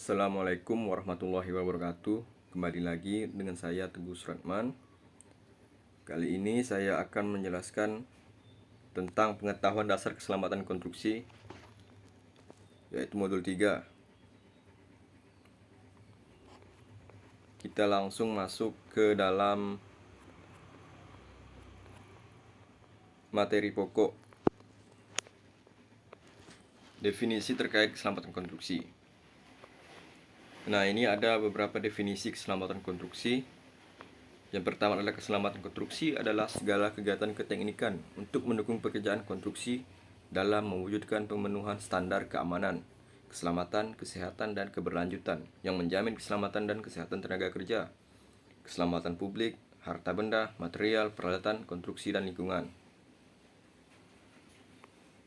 Assalamualaikum warahmatullahi wabarakatuh. Kembali lagi dengan saya Teguh Suratman. Kali ini saya akan menjelaskan tentang pengetahuan dasar keselamatan konstruksi, yaitu modul 3. Kita langsung masuk ke dalam materi pokok. Definisi terkait keselamatan konstruksi. Nah, ini ada beberapa definisi keselamatan konstruksi. Yang pertama adalah keselamatan konstruksi adalah segala kegiatan keteknikan untuk mendukung pekerjaan konstruksi dalam mewujudkan pemenuhan standar keamanan, keselamatan, kesehatan, dan keberlanjutan yang menjamin keselamatan dan kesehatan tenaga kerja, keselamatan publik, harta benda, material, peralatan, konstruksi, dan lingkungan.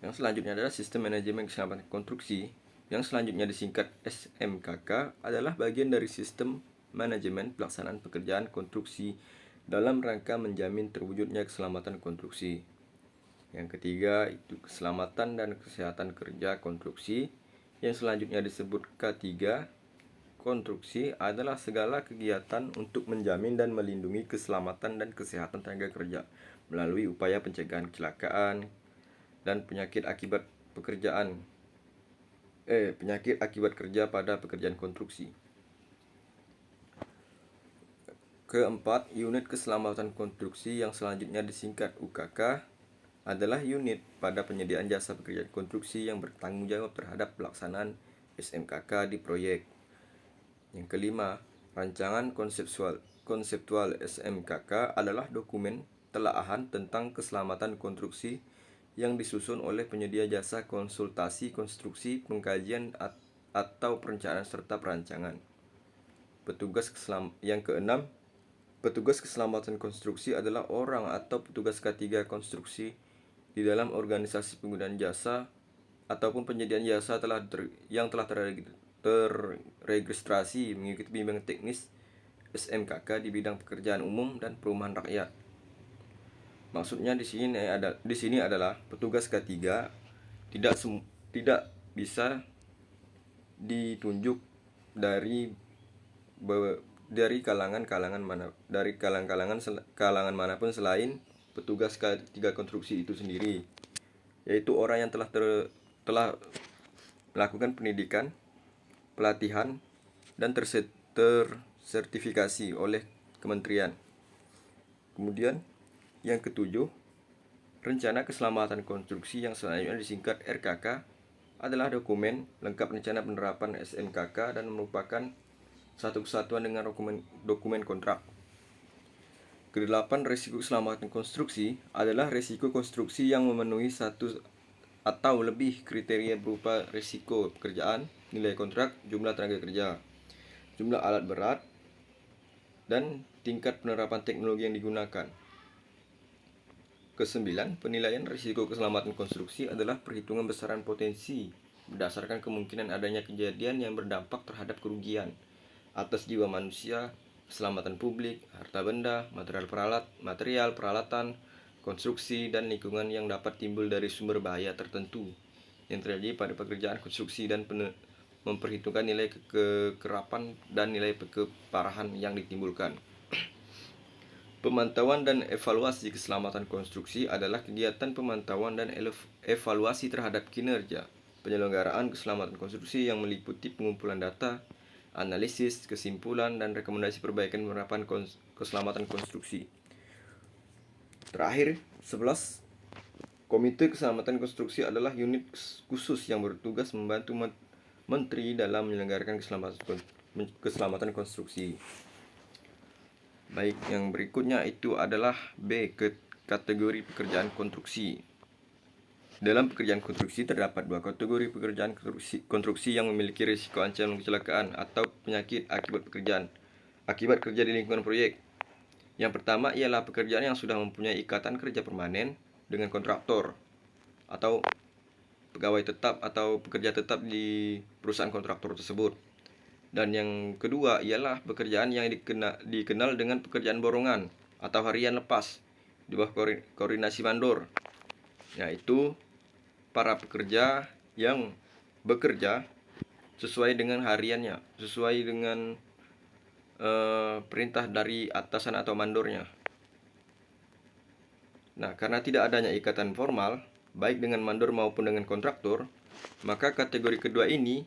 Yang selanjutnya adalah sistem manajemen keselamatan konstruksi, yang selanjutnya disingkat SMKK, adalah bagian dari sistem manajemen pelaksanaan pekerjaan konstruksi dalam rangka menjamin terwujudnya keselamatan konstruksi. Yang ketiga itu keselamatan dan kesehatan kerja konstruksi, yang selanjutnya disebut K3. Konstruksi adalah segala kegiatan untuk menjamin dan melindungi keselamatan dan kesehatan tenaga kerja melalui upaya pencegahan kecelakaan dan penyakit akibat kerja pada pekerjaan konstruksi. Keempat, unit keselamatan konstruksi yang selanjutnya disingkat UKK adalah unit pada penyediaan jasa pekerjaan konstruksi yang bertanggung jawab terhadap pelaksanaan SMKK di proyek. Yang kelima, rancangan konseptual SMKK adalah dokumen telaahan tentang keselamatan konstruksi yang disusun oleh penyedia jasa konsultasi konstruksi, pengkajian atau perencanaan serta perancangan. Yang keenam, petugas keselamatan konstruksi adalah orang atau petugas K3 konstruksi di dalam organisasi penggunaan jasa ataupun penyediaan jasa yang telah terregistrasi mengikuti bimbingan teknis SMKK di bidang pekerjaan umum dan perumahan rakyat. Maksudnya di sini adalah petugas K3 tidak bisa ditunjuk dari kalangan manapun selain petugas K3 konstruksi itu sendiri, yaitu orang yang telah melakukan pendidikan, pelatihan, dan tersertifikasi oleh kementerian. Kemudian yang ketujuh, rencana keselamatan konstruksi yang selanjutnya disingkat RKK adalah dokumen lengkap rencana penerapan SMKK dan merupakan satu kesatuan dengan dokumen kontrak. Kedelapan, risiko keselamatan konstruksi adalah risiko konstruksi yang memenuhi satu atau lebih kriteria berupa risiko pekerjaan, nilai kontrak, jumlah tenaga kerja, jumlah alat berat, dan tingkat penerapan teknologi yang digunakan. Kesembilan, penilaian risiko keselamatan konstruksi adalah perhitungan besaran potensi berdasarkan kemungkinan adanya kejadian yang berdampak terhadap kerugian atas jiwa manusia, keselamatan publik, harta benda, material, peralatan, konstruksi, dan lingkungan yang dapat timbul dari sumber bahaya tertentu yang terjadi pada pekerjaan konstruksi dan memperhitungkan nilai kekerapan dan nilai keparahan yang ditimbulkan. Pemantauan dan evaluasi keselamatan konstruksi adalah kegiatan pemantauan dan evaluasi terhadap kinerja penyelenggaraan keselamatan konstruksi yang meliputi pengumpulan data, analisis, kesimpulan, dan rekomendasi perbaikan penerapan keselamatan konstruksi. Terakhir, 11. Komite Keselamatan Konstruksi adalah unit khusus yang bertugas membantu Menteri dalam menyelenggarakan keselamatan konstruksi. Baik, yang berikutnya itu adalah B, kategori pekerjaan konstruksi. Dalam pekerjaan konstruksi terdapat dua kategori pekerjaan konstruksi yang memiliki risiko ancaman kecelakaan atau penyakit akibat kerja di lingkungan proyek. Yang pertama ialah pekerjaan yang sudah mempunyai ikatan kerja permanen dengan kontraktor atau pegawai tetap atau pekerja tetap di perusahaan kontraktor tersebut. Dan yang kedua ialah pekerjaan yang dikenal dengan pekerjaan borongan atau harian lepas di bawah koordinasi mandor, yaitu para pekerja yang bekerja sesuai dengan hariannya, sesuai dengan perintah dari atasan atau mandornya. Nah, karena tidak adanya ikatan formal, baik dengan mandor maupun dengan kontraktor, maka kategori kedua ini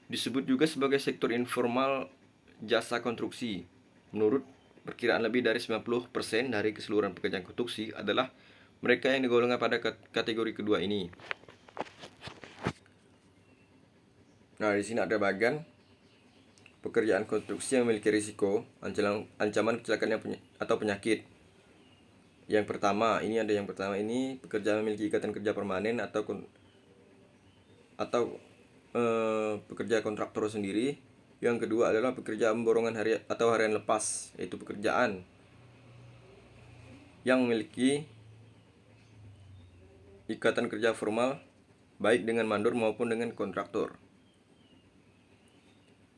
disebut juga sebagai sektor informal jasa konstruksi. Menurut perkiraan lebih dari 90% dari keseluruhan pekerjaan konstruksi adalah mereka yang digolongkan pada kategori kedua ini. Nah, di sini ada bagian pekerjaan konstruksi yang memiliki risiko, ancaman kecelakaan atau penyakit. Yang pertama ini pekerjaan memiliki ikatan kerja permanen atau pekerja kontraktor sendiri. Yang kedua adalah pekerjaan borongan harian lepas, yaitu pekerjaan yang memiliki ikatan kerja formal baik dengan mandor maupun dengan kontraktor.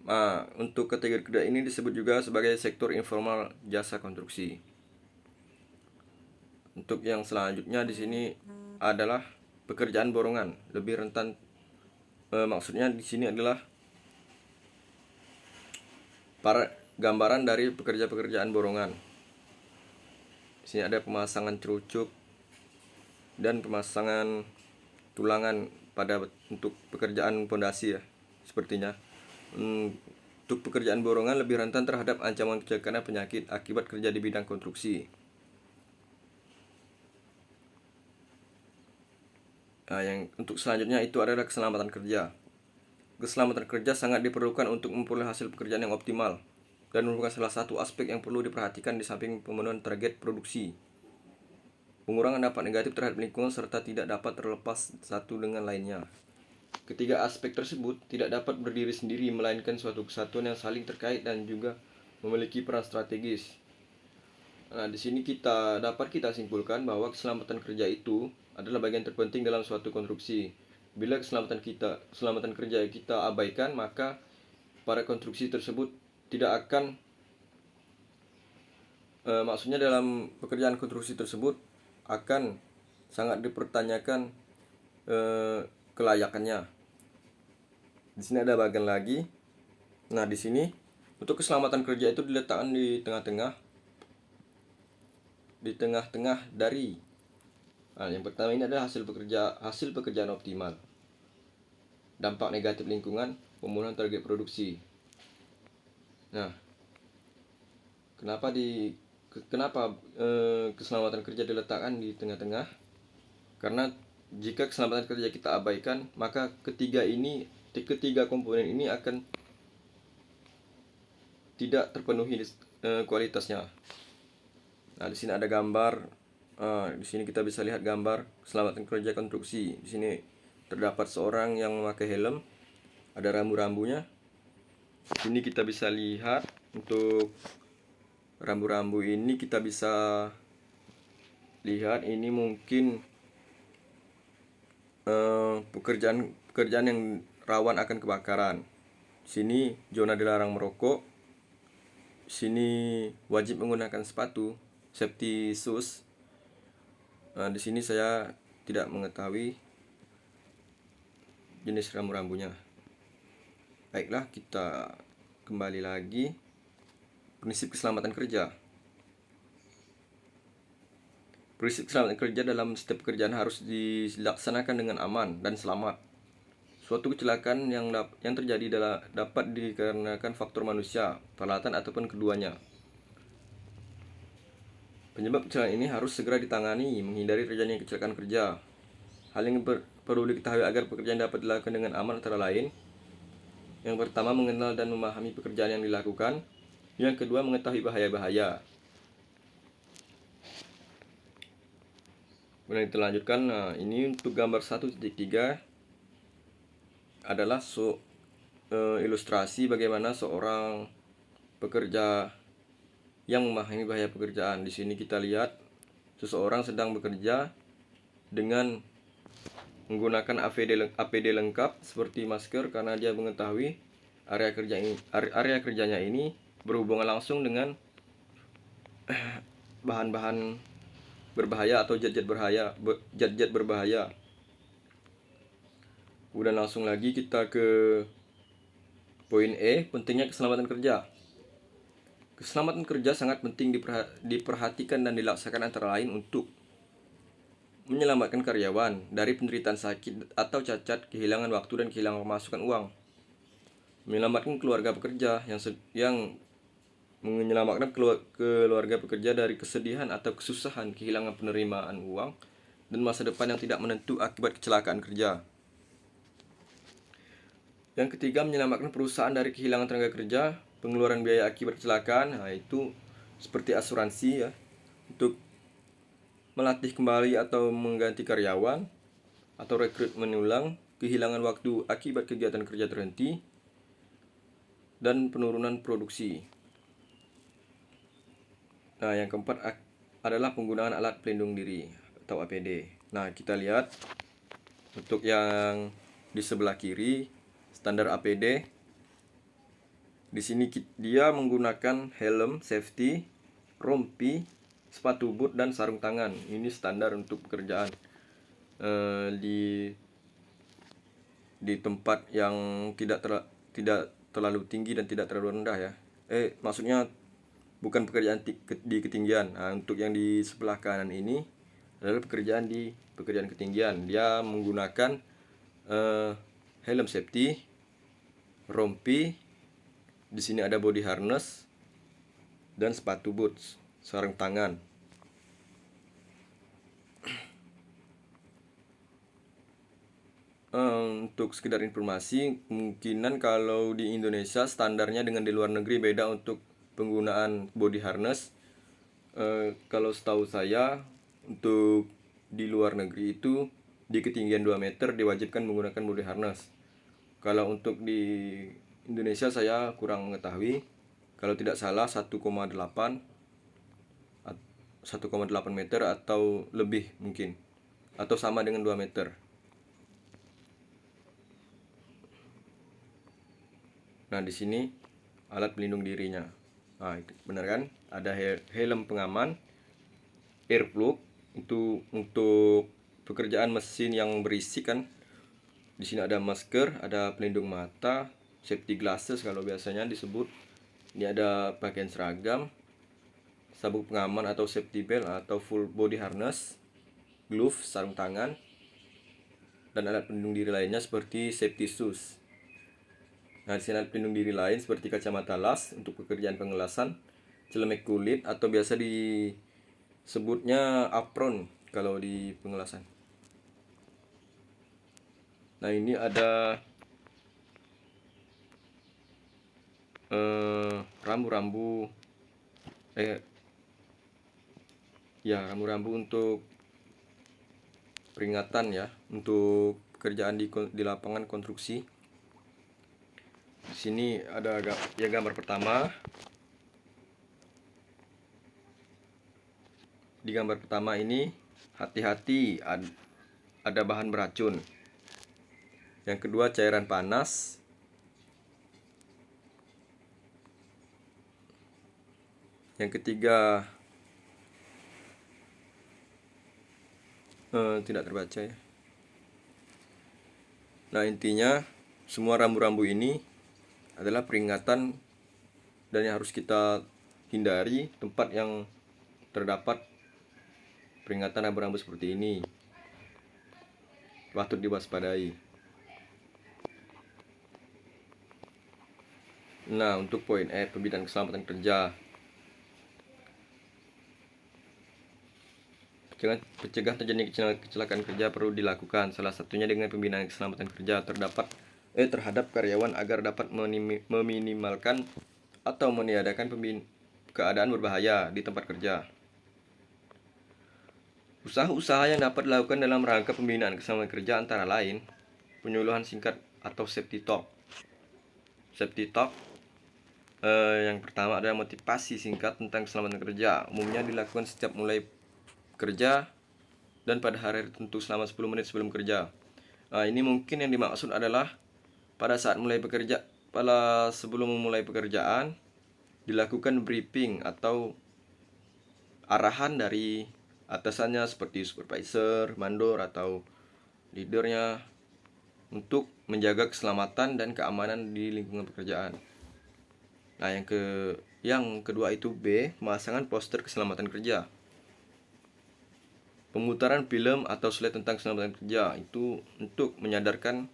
Nah, untuk kategori kedua ini disebut juga sebagai sektor informal jasa konstruksi. Untuk yang selanjutnya di sini adalah pekerjaan borongan, lebih rentan. Maksudnya di sini adalah para gambaran dari pekerjaan borongan. Di sini ada pemasangan cerucuk dan pemasangan tulangan untuk pekerjaan pondasi ya, sepertinya. Untuk pekerjaan borongan lebih rentan terhadap ancaman kecelakaan penyakit akibat kerja di bidang konstruksi. Nah, yang untuk selanjutnya itu adalah keselamatan kerja. Keselamatan kerja sangat diperlukan untuk memperoleh hasil pekerjaan yang optimal dan merupakan salah satu aspek yang perlu diperhatikan di samping pemenuhan target produksi. Pengurangan dampak negatif terhadap lingkungan serta tidak dapat terlepas satu dengan lainnya. Ketiga aspek tersebut tidak dapat berdiri sendiri, melainkan suatu kesatuan yang saling terkait dan juga memiliki peran strategis. Nah, di sini dapat kita simpulkan bahwa keselamatan kerja itu adalah bagian terpenting dalam suatu konstruksi. Bila keselamatan kerja kita abaikan, maka pada konstruksi tersebut tidak akan maksudnya dalam pekerjaan konstruksi tersebut akan sangat dipertanyakan kelayakannya. Di sini ada bagian lagi. Nah, di sini untuk keselamatan kerja itu diletakkan di tengah-tengah dari. Nah, yang pertama ini adalah hasil pekerjaan optimal, dampak negatif lingkungan, pemenuhan target produksi. Nah, kenapa keselamatan kerja diletakkan di tengah-tengah? Karena jika keselamatan kerja kita abaikan, maka ketiga komponen ini akan tidak terpenuhi kualitasnya. Nah, di sini ada gambar. Di sini kita bisa lihat gambar keselamatan kerja konstruksi. Di sini terdapat seorang yang memakai helm, ada rambu-rambunya. Di sini kita bisa lihat untuk rambu-rambu ini kita bisa lihat ini mungkin pekerjaan yang rawan akan kebakaran. Sini zona dilarang merokok. Sini wajib menggunakan sepatu safety shoes. Nah, di sini saya tidak mengetahui jenis rambu-rambunya. Baiklah, kita kembali lagi. Prinsip keselamatan kerja. Prinsip keselamatan kerja dalam setiap pekerjaan harus dilaksanakan dengan aman dan selamat. Suatu kecelakaan yang terjadi dapat dikarenakan faktor manusia, peralatan ataupun keduanya. Penyebab kecelakaan ini harus segera ditangani, menghindari terjadinya kecelakaan kerja. Hal yang perlu diketahui agar pekerjaan dapat dilakukan dengan aman antara lain: yang pertama, mengenal dan memahami pekerjaan yang dilakukan. Yang kedua, mengetahui bahaya-bahaya. Kemudian kita lanjutkan. Nah, ini untuk gambar 1.3 adalah ilustrasi bagaimana seorang pekerja yang memahami bahaya pekerjaan. Di sini kita lihat seseorang sedang bekerja dengan menggunakan APD lengkap seperti masker, karena dia mengetahui area kerjanya ini berhubungan langsung dengan bahan-bahan berbahaya atau zat-zat berbahaya. Kemudian langsung lagi kita ke Poin E, pentingnya keselamatan kerja. Keselamatan kerja sangat penting diperhatikan dan dilaksanakan antara lain untuk menyelamatkan karyawan dari penderitaan sakit atau cacat, kehilangan waktu dan kehilangan pemasukan uang. Menyelamatkan keluarga pekerja yang menyelamatkan keluarga pekerja dari kesedihan atau kesusahan, kehilangan penerimaan uang dan masa depan yang tidak menentu akibat kecelakaan kerja. Yang ketiga, menyelamatkan perusahaan dari kehilangan tenaga kerja, pengeluaran biaya akibat kecelakaan. Nah, itu seperti asuransi ya, untuk melatih kembali atau mengganti karyawan atau rekrutmen ulang, kehilangan waktu akibat kegiatan kerja terhenti, dan penurunan produksi. Nah, yang keempat adalah penggunaan alat pelindung diri atau APD. Nah, kita lihat untuk yang di sebelah kiri, standar APD. Di sini dia menggunakan helm safety, rompi, sepatu boot dan sarung tangan. Ini standar untuk pekerjaan di tempat yang tidak terlalu tinggi dan tidak terlalu rendah ya. Maksudnya bukan pekerjaan di ketinggian. Nah, untuk yang di sebelah kanan ini adalah pekerjaan ketinggian. Dia menggunakan helm safety, rompi, di sini ada body harness dan sepatu boots, sarung tangan. Untuk sekedar informasi, kemungkinan kalau di Indonesia standarnya dengan di luar negeri beda untuk penggunaan body harness. Kalau setahu saya untuk di luar negeri itu di ketinggian 2 meter diwajibkan menggunakan body harness. Kalau untuk di Indonesia saya kurang mengetahui. Kalau tidak salah 1,8 meter atau lebih mungkin, atau sama dengan 2 meter. Nah, di sini alat pelindung dirinya. Nah, itu benar kan? Ada helm pengaman, earplug itu untuk pekerjaan mesin yang berisik kan. Di sini ada masker, ada pelindung mata, safety glasses kalau biasanya disebut. Ini ada pakaian seragam, sabuk pengaman atau safety belt atau full body harness, glove, sarung tangan, dan alat pelindung diri lainnya seperti safety shoes. Nah, di sini alat pelindung diri lain seperti kacamata las untuk pekerjaan pengelasan, celemek kulit atau biasa disebutnya apron kalau di pengelasan. Nah, ini ada rambu-rambu rambu-rambu untuk peringatan ya, untuk pekerjaan di lapangan konstruksi. Di sini ada gambar pertama. Di gambar pertama ini, hati-hati ada bahan beracun. Yang kedua, cairan panas. Yang ketiga, tidak terbaca ya. Nah, intinya semua rambu-rambu ini adalah peringatan dan yang harus kita hindari tempat yang terdapat peringatan rambu-rambu seperti ini. Patut diwaspadai. Nah, untuk poin E, pembinaan keselamatan kerja. Pencegah terjadinya kecelakaan kerja perlu dilakukan. Salah satunya dengan pembinaan keselamatan kerja terhadap karyawan agar dapat meminimalkan atau meniadakan keadaan berbahaya di tempat kerja. Usaha-usaha yang dapat dilakukan dalam rangka pembinaan keselamatan kerja antara lain penyuluhan singkat atau safety talk. Safety talk yang pertama adalah motivasi singkat tentang keselamatan kerja. Umumnya dilakukan setiap mulai kerja dan pada hari tertentu selama 10 menit sebelum kerja. Nah, ini mungkin yang dimaksud adalah pada saat sebelum memulai pekerjaan dilakukan briefing atau arahan dari atasannya seperti supervisor, mandor atau leadernya untuk menjaga keselamatan dan keamanan di lingkungan pekerjaan. Nah, yang kedua itu B, pemasangan poster keselamatan kerja. Pemutaran film atau slide tentang keselamatan kerja itu untuk menyadarkan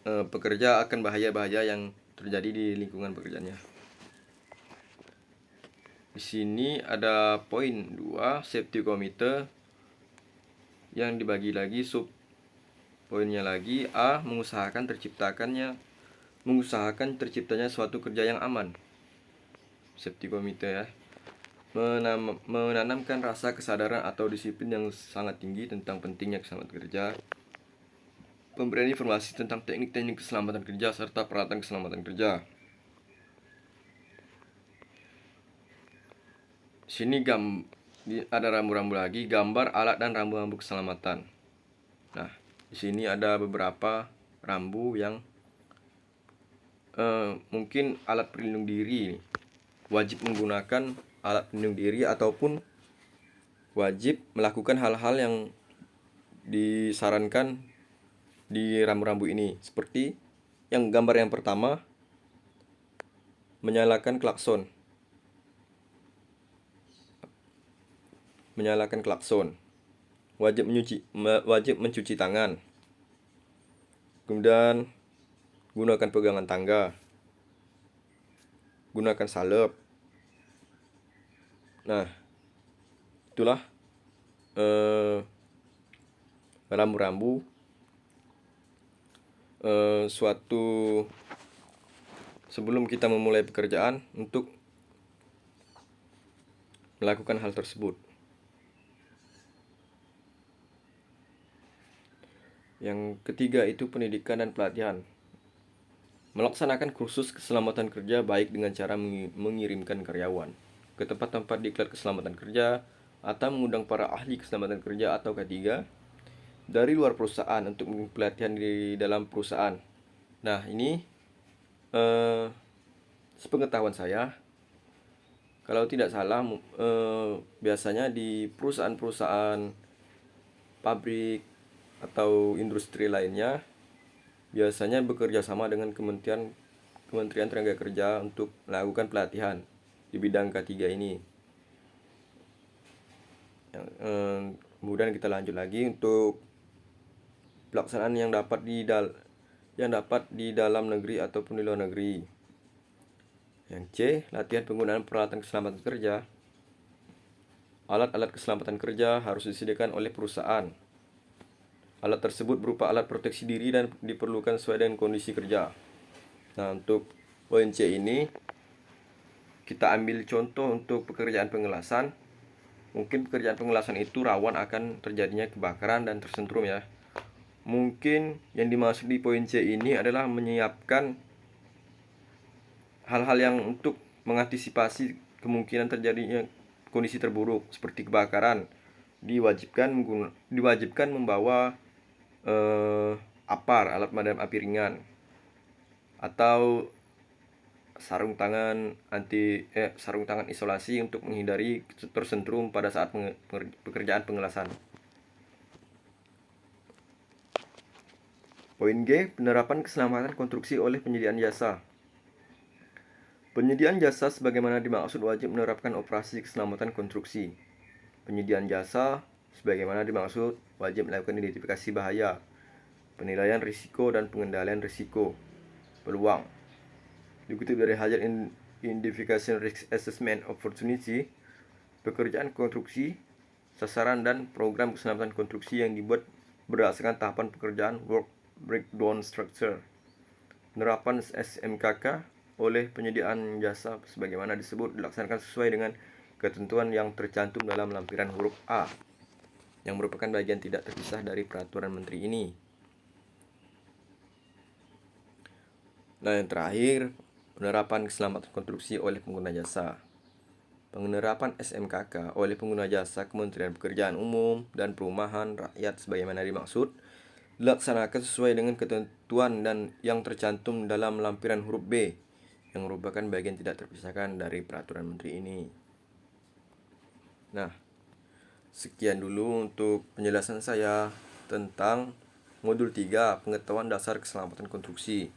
pekerja akan bahaya-bahaya yang terjadi di lingkungan pekerjaannya. Di sini ada poin 2, safety committee, yang dibagi lagi sub poinnya lagi. A, mengusahakan terciptanya suatu kerja yang aman. Safety committee ya. Menanamkan rasa kesadaran atau disiplin yang sangat tinggi tentang pentingnya keselamatan kerja. Pemberian informasi tentang teknik-teknik keselamatan kerja serta peralatan keselamatan kerja. Sini ada rambu-rambu lagi, gambar alat dan rambu-rambu keselamatan. Nah, di sini ada beberapa rambu yang mungkin alat pelindung diri. Wajib menggunakan alat pelindung diri ataupun wajib melakukan hal-hal yang disarankan di rambu-rambu ini. Seperti yang gambar yang pertama, menyalakan klakson. Wajib mencuci tangan. Kemudian gunakan pegangan tangga. Gunakan salep. Nah, itulah rambu-rambu suatu sebelum kita memulai pekerjaan untuk melakukan hal tersebut. Yang ketiga itu pendidikan dan pelatihan. Melaksanakan kursus keselamatan kerja baik dengan cara mengirimkan karyawan ke tempat-tempat diklat keselamatan kerja atau mengundang para ahli keselamatan kerja atau K3 dari luar perusahaan untuk pelatihan di dalam perusahaan. Nah, ini sepengetahuan saya, kalau tidak salah biasanya di perusahaan-perusahaan pabrik atau industri lainnya biasanya bekerja sama dengan Kementerian Tenaga Kerja untuk melakukan pelatihan di bidang K3 ini. Kemudian kita lanjut lagi untuk pelaksanaan yang dapat di dalam negeri ataupun di luar negeri. Yang C, latihan penggunaan peralatan keselamatan kerja. Alat-alat keselamatan kerja harus disediakan oleh perusahaan. Alat tersebut berupa alat proteksi diri dan diperlukan sesuai dengan kondisi kerja. Nah, untuk poin C ini kita ambil contoh untuk pekerjaan pengelasan. Mungkin pekerjaan pengelasan itu rawan akan terjadinya kebakaran dan tersentrum ya. Mungkin yang dimaksud di poin C ini adalah menyiapkan hal-hal yang untuk mengantisipasi kemungkinan terjadinya kondisi terburuk seperti kebakaran. Diwajibkan membawa APAR, alat pemadam api ringan, atau sarung tangan isolasi untuk menghindari tersentrum pada saat pekerjaan pengelasan. Poin G, penerapan keselamatan konstruksi oleh penyediaan jasa. Penyediaan jasa sebagaimana dimaksud wajib menerapkan operasi keselamatan konstruksi. Penyediaan jasa sebagaimana dimaksud wajib melakukan identifikasi bahaya, penilaian risiko dan pengendalian risiko, peluang. Dikutip dari Hazard Identification Risk Assessment Opportunity, pekerjaan konstruksi, sasaran dan program keselamatan konstruksi yang dibuat berdasarkan tahapan pekerjaan work breakdown structure. Penerapan SMKK oleh penyediaan jasa sebagaimana disebut dilaksanakan sesuai dengan ketentuan yang tercantum dalam lampiran huruf A, yang merupakan bagian tidak terpisah dari peraturan menteri ini. Nah, yang terakhir, penerapan keselamatan konstruksi oleh pengguna jasa. Penerapan SMKK oleh pengguna jasa Kementerian Pekerjaan Umum dan Perumahan Rakyat sebagaimana dimaksud dilaksanakan sesuai dengan ketentuan dan yang tercantum dalam lampiran huruf B, yang merupakan bagian tidak terpisahkan dari peraturan menteri ini. Nah, sekian dulu untuk penjelasan saya tentang Modul 3, pengetahuan dasar keselamatan konstruksi.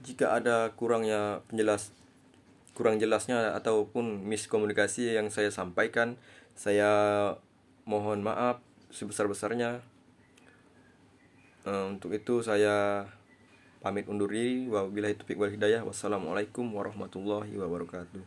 Jika ada kurang jelasnya ataupun miskomunikasi yang saya sampaikan, saya mohon maaf sebesar-besarnya. Untuk itu saya pamit undur diri. Wabillahi taufiq wal hidayah. Wassalamualaikum warahmatullahi wabarakatuh.